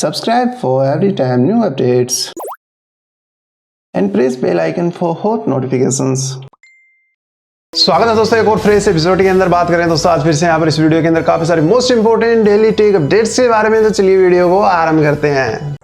Subscribe for every time new updates and press bell icon for hot notifications. स्वागत है दोस्तों एक और फ्रेश एपिसोड के अंदर। बात करें दोस्तों आज फिर से यहाँ पर इस वीडियो के अंदर काफी सारे most important daily tech updates के बारे में। तो चलिए वीडियो को आरंभ करते हैं।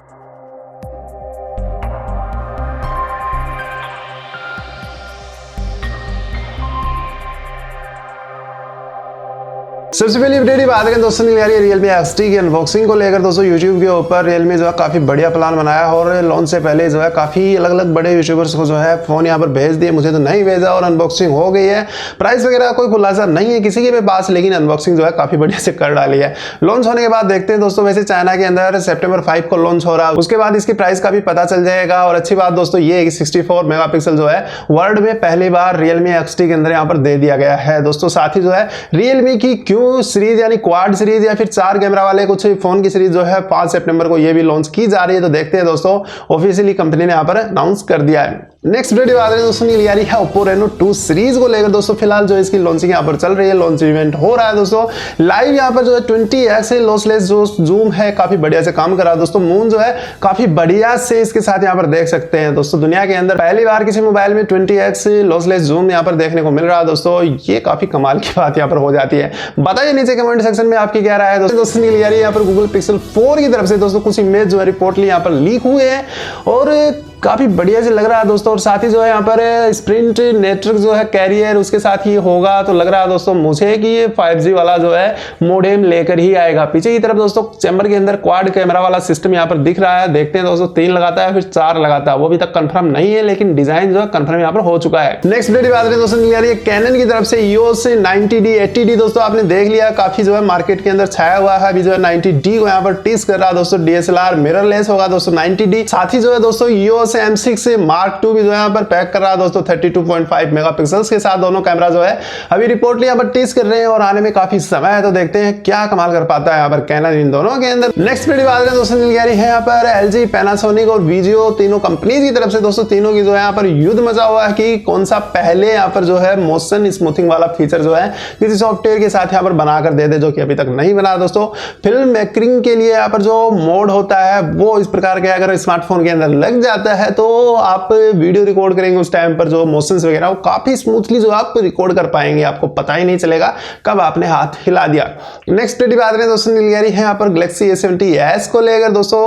सबसे पहले अपडेट की बात करें दोस्तों निकल आ रही है Realme XT की अनबॉक्सिंग को लेकर। दोस्तों YouTube के ऊपर Realme जो है काफी बढ़िया प्लान बनाया है और लॉन्च से पहले जो है काफी अलग अलग बड़े यूट्यूबर्स को जो है फोन यहाँ पर भेज दिए। मुझे तो नहीं भेजा और अनबॉक्सिंग हो गई है। प्राइस वगैरह कोई खुलासा नहीं है किसी के पास, लेकिन अनबॉक्सिंग जो है काफी बढ़िया से कर डाली है। लॉन्च होने के बाद देखते हैं दोस्तों। वैसे चाइना के अंदर September 5 को लॉन्च हो रहा है, उसके बाद इसकी प्राइस का भी पता चल जाएगा। और अच्छी बात दोस्तों ये है कि 64 मेगापिक्सल जो है वर्ल्ड में पहली बार Realme XT के अंदर यहाँ पर दे दिया गया है दोस्तों। साथ ही जो है Realme की Q सीरीज यानी क्वाड सीरीज या फिर 4 कैमरा वाले कुछ फोन की सीरीज जो है 5 सितंबर को ये भी लॉन्च की जा रही है। तो देखते हैं दोस्तों, ऑफिशियली कंपनी ने यहाँ पर अनाउंस कर दिया है। नेक्स्ट वीडियो बात करें दोस्तों निकल आ रही है Oppo Reno 2 सीरीज को लेकर। दोस्तों फिलहाल जो इसकी लॉन्चिंग यहाँ पर चल रही है, लॉन्च इवेंट हो रहा है दोस्तों। लाइव यहाँ पर जो है 20x लॉसलेस जो जूम है काफी बढ़िया से काम कर रहा है दोस्तों। मून जो है काफी बढ़िया से इसके साथ यहाँ पर देख सकते हैं दोस्तों। दुनिया के अंदर पहली बार किसी मोबाइल में 20x लॉसलेस जूम यहाँ पर देखने को मिल रहा है दोस्तों। ये काफी कमाल की बात यहाँ पर हो जाती है। बताइए नीचे कमेंट सेक्शन में आपकी क्या राय है दोस्तों। निकल आ रही है यहाँ पर Google Pixel 4 की तरफ से दोस्तों कुछ इमेज जो है रिपोर्टली यहाँ पर लीक हुए हैं और काफी बढ़िया से लग रहा है दोस्तों। और साथ ही जो है यहाँ पर स्प्रिंट नेटवर्क जो है कैरियर उसके साथ ही होगा। तो लग रहा है दोस्तों मुझे कि ये 5G वाला जो है मोडेम लेकर ही आएगा। पीछे की तरफ दोस्तों चैम्बर के अंदर क्वाड कैमरा वाला सिस्टम यहाँ पर दिख रहा है। देखते हैं दोस्तों 3 लगाता है फिर 4 लगाता है, वो अभी तक कंफर्म नहीं है, लेकिन डिजाइन जो है कंफर्म यहाँ पर हो चुका है। नेक्स्ट अपडेट बात करें दोस्तों निकल रही है कैनन की तरफ से EOS 90D 80D। दोस्तों आपने देख लिया काफी जो है मार्केट के अंदर छाया हुआ है। अभी जो है 90D को यहाँ पर टीज कर रहा है दोस्तों। DSLR मिररलेस होगा दोस्तों 90D। साथ ही जो है दोस्तों EOS M6 Mark II भी जो है यहाँ पर पैक कर रहा है दोस्तों 32.5 मेगापिक्सल्स के साथ। दोनों कैमरा जो है अभी रिपोर्टली यहाँ पर टीज कर रहे हैं और आने में काफी समय है। तो देखते हैं क्या कमाल कर पाता है यहाँ पर कैनन इन दोनों के अंदर। नेक्स्ट वीडियो बात करें दोस्तों निकल रही है यहाँ पर LG, Panasonic और Vizio तीनों कंपनीज की तरफ से दोस्तों। तीनों की जो है यहाँ पर युद्ध मचा हुआ है कि कौन सा पहले यहाँ पर जो है मोशन स्मूथिंग वाला फीचर जो है किसी सॉफ्टवेयर के साथ यहाँ पर बनाकर दे दे, जो कि अभी तक नहीं बना दोस्तों। फिल्म मेकरिंग के लिए यहाँ पर जो मोड होता है वो इस प्रकार के अगर स्मार्टफोन के अंदर लग जाता है तो आप वीडियो रिकॉर्ड करेंगे उस टाइम पर जो मोशंस वगैरह वो काफी स्मूथली जो आप रिकॉर्ड कर पाएंगे, आपको पता ही नहीं चलेगा कब आपने हाथ हिला दिया। नेक्स्ट वीडियो बात करें दोस्तों निकल रही है यहाँ पर Galaxy A70s को लेकर दोस्तों।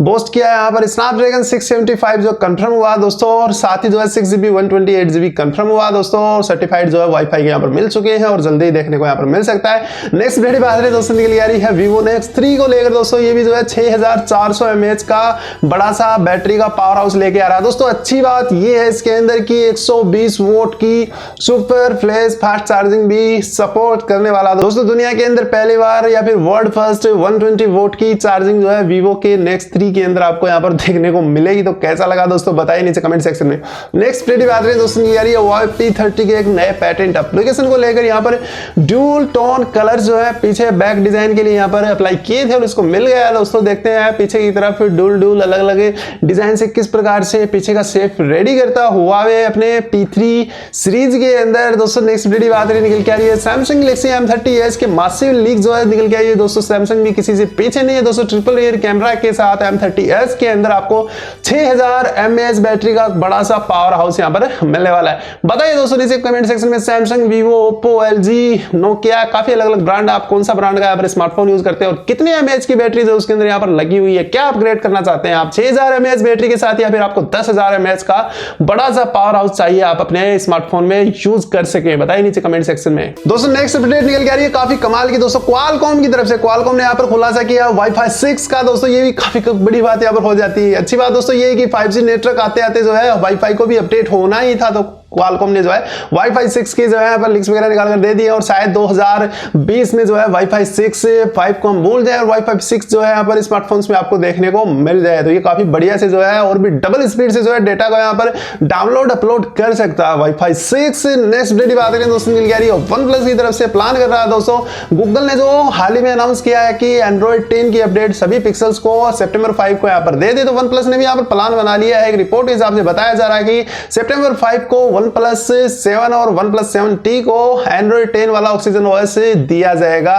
बोस्ट किया है यहाँ पर Snapdragon 675 जो कंफर्म हुआ दोस्तों। और साथ ही जो है 6GB 128GB कंफर्म हुआ दोस्तों। और सर्टिफाइड जो है वाईफाई यहाँ पर मिल चुके हैं और जल्दी ही देखने को यहाँ पर मिल सकता है। नेक्स्ट वीडियो बात करें दोस्तों निकल रही है Vivo X3 को लेकर दोस्तों। ये भी जो है 6400 mAh का बड़ा सा बैटरी का पावर हाउस लेके आ रहा है दोस्तों। अच्छी बात ये है इसके अंदर की 120 वोल्ट की सुपर फ्लैश फास्ट चार्जिंग भी सपोर्ट करने वाला दोस्तों। दुनिया के अंदर पहली बार या फिर वर्ल्ड फर्स्ट 120 वोल्ट की चार्जिंग जो है Vivo के X3 के अंदर आपको यहाँ पर देखने को मिलेगी। तो कैसा लगा दोस्तों बताइए नीचे कमेंट सेक्शन में। नेक्स्ट वीडियो बात करें दोस्तों ये आ रही है Huawei P30 के एक नए पैटेंट एप्लीकेशन को लेकर। यहाँ पर ड्यूल टोन कलर जो है पीछे बैक डिजाइन के लिए यहाँ पर अप्लाई किए थे और इसको मिल गया दोस्तों। देखते हैं पीछे की तरफ डूल अलग अलग डिजाइन से किस प्रकार से पीछे का शेप रेडी करता Huawei अपने P3 सीरीज के अंदर दोस्तों। नेक्स्ट वीडियो बात करें निकल के आ रही है Samsung Galaxy M30s के मासिव लीक जो है निकल के आई है दोस्तों। Samsung भी किसी से पीछे नहीं है दोस्तों। ट्रिपल रियर कैमरा के साथ M30s के अंदर आपको 6000 mAh बैटरी का बड़ा सा पावर हाउस यहाँ पर मिलने वाला है। बताइए दोस्तों नीचे कमेंट सेक्शन में Samsung, Vivo, Oppo, LG, Nokia काफी अलग अलग ब्रांड, आप कौन सा ब्रांड का यहाँ पर स्मार्टफोन यूज करते हैं और कितने mAh की बैटरी जो उसके अंदर यहाँ पर लगी हुई है। क्या अपग्रेड करना चाहते हैं आप 6000 mAh बैटरी के साथ या फिर आपको 10000 mAh का बड़ा सा पावर हाउस चाहिए आप अपने स्मार्टफोन में यूज कर सके। बताइए नीचे कमेंट सेक्शन में दोस्तों। नेक्स्ट अपडेट निकल के आ रही है काफी कमाल की दोस्तों Qualcomm की तरफ से। Qualcomm ने यहाँ पर खुलासा किया Wi-Fi 6 का दोस्तों। ये भी काफी बड़ी बात यहाँ पर हो जाती है। अच्छी बात दोस्तों ये है कि 5G नेटवर्क आते आते जो है Wi-Fi को भी अपडेट होना ही था। तो Qualcomm ने जो है Wi-Fi 6 की जो है यहाँ पर लिंक्स वगैरह निकाल कर दे दी और शायद 2020 में जो है Wi-Fi 6 5 को हम भूल जाए और Wi-Fi 6 जो है यहाँ पर स्मार्टफोन्स में आपको देखने को मिल जाए। तो ये काफी बढ़िया से जो है और भी डबल स्पीड से जो है डेटा को यहाँ पर डाउनलोड अपलोड कर सकता है Wi-Fi 6। नेक्स्ट अपडेट बात करें दोस्तों निकल के आ रही है OnePlus की तरफ से प्लान कर रहा है दोस्तों। गूगल ने जो हाल ही में अनाउंस किया है कि Android 10 की अपडेट सभी पिक्सल्स को September 5 को यहाँ पर दे दे। तो OnePlus ने भी यहाँ पर प्लान बना लिया है। एक रिपोर्ट के हिसाब से बताया जा रहा है कि September 5 को OnePlus 7 और OnePlus 7T को Android 10 वाला ऑक्सीजन OS दिया जाएगा।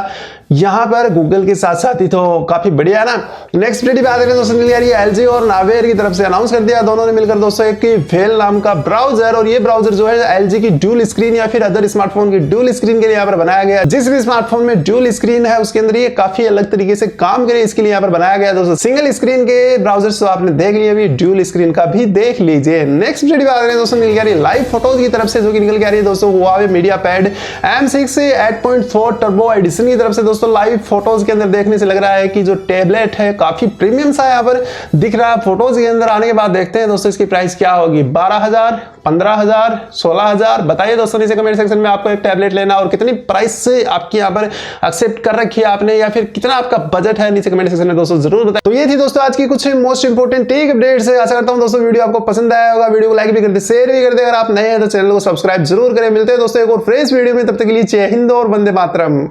यहाँ पर गूगल के साथ साथ ही तो काफी बढ़िया है ना। नेक्स्ट अपडेट बात करें दोस्तों, मिल रही है एलजी और नावेर की तरफ से अनाउंस कर दिया दोनों ने मिलकर दोस्तों एक वेल नाम का ब्राउजर, और ये ब्राउजर जो है एलजी की ड्यूल स्क्रीन या फिर अदर स्मार्टफोन की ड्यूल स्क्रीन के लिए यहाँ पर बनाया गया। जिस भी स्मार्टफोन में ड्यूल स्क्रीन है उसके अंदर ये काफी अलग तरीके से काम करे, इसके लिए यहाँ पर बनाया गया दोस्तों। सिंगल स्क्रीन के ब्राउजर्स तो आपने देख लिया, अभी ड्यूल स्क्रीन का भी देख लीजिए। नेक्स्ट अपडेट बात करें दोस्तों, मिल रही है लाइव फोटोज की तरफ से, जो कि निकल के आ रही है दोस्तों Huawei MediaPad M6 8.4 turbo addition की तरफ से। दोस्तों लाइव फोटोज के अंदर देखने से लग रहा है कि जो टेबलेट है काफी प्रीमियम सा यहाँ पर दिख रहा है। फोटोज के अंदर आने के बाद देखते हैं दोस्तों इसकी प्राइस क्या होगी, 12,000, 15,000, 16,000। बताइए दोस्तों नीचे कमेंट सेक्शन में आपको एक टैबलेट लेना और कितनी प्राइस से आपकी यहाँ पर एक्सेप्ट कर रखी है आपने, या फिर कितना आपका बजट है, नीचे कमेंट सेक्शन में दोस्तों जरूर बताएं। तो ये थी दोस्तों आज की कुछ मोस्ट इंपोर्टेंट टेक अपडेट्स है। आशा करता हूं दोस्तों वीडियो आपको पसंद आया होगा। वीडियो को लाइक भी कर दे, शेयर भी कर दे। अगर आप नए हैं तो चैनल को सब्सक्राइब जरूर करें। मिलते हैं दोस्तों एक और फ्रेश वीडियो में, तब तक के लिए जय हिंद और वंदे मातरम।